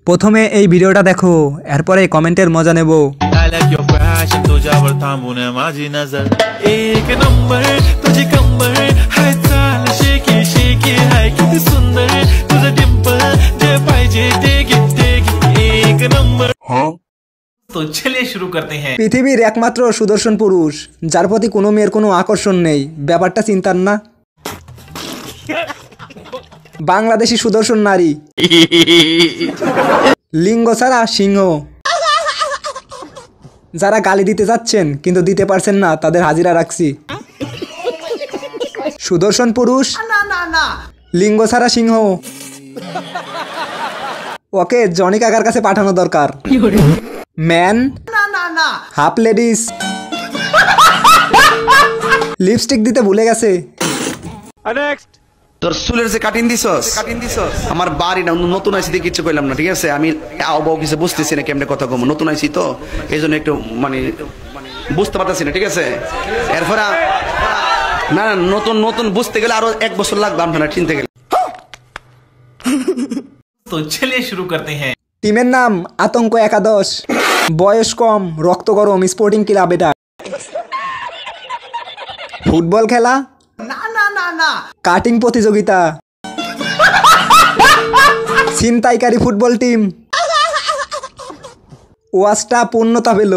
প্রথমে এই ভিডিওটা দেখো, এরপরে কমেন্টের মজা নেব। तो चलिए शुरू करते हैं। পৃথিবীর একমাত্র সুদর্শন পুরুষ যার প্রতি কোনো মেয়ের কোনো আকর্ষণ নেই, ব্যাপারটা চিন্তার না? বাংলাদেশি সুদর্শন নারী, লিঙ্গ ছাড়া সিংহ। যারা গালি দিতে যাচ্ছেন কিন্তু দিতে পারছেন না, তাদের হাজিরা রাখছি। সুদর্শন পুরুষ, লিঙ্গ ছাড়া সিংহ, ওকে জনি কাকার কাছে পাঠানো দরকার। ম্যান, হাফ লেডিস, লিপস্টিক দিতে ভুলে গেছে। তোর চুলের যে কাটিং দিছস আমার বাড়ি না নতুন আইছি দেখে কিছু কইলাম না, ঠিক আছে? আমি আও কিছু বুঝতেছি না কেমনে কথা কম, নতুন আইছি তো এই জন্য একটু মানে বুঝতে পারতেছি না, ঠিক আছে? এরপর না না নতুন নতুন বুঝতে গেলে আরো 1 বছর লাগবে আপনারা চিনতে গেলে। तो चलिए शुरू करते हैं। টিমের নাম আতঙ্ক একাদশ, বয়স কম, রক্ত গরম, স্পোর্টিং ক্লাব। এটা ফুটবল খেলা না, কাটিং প্রতিযোগিতা, ছিনতাইকারী ফুটবল টিম। ওয়াজটা পূর্ণতা পেল।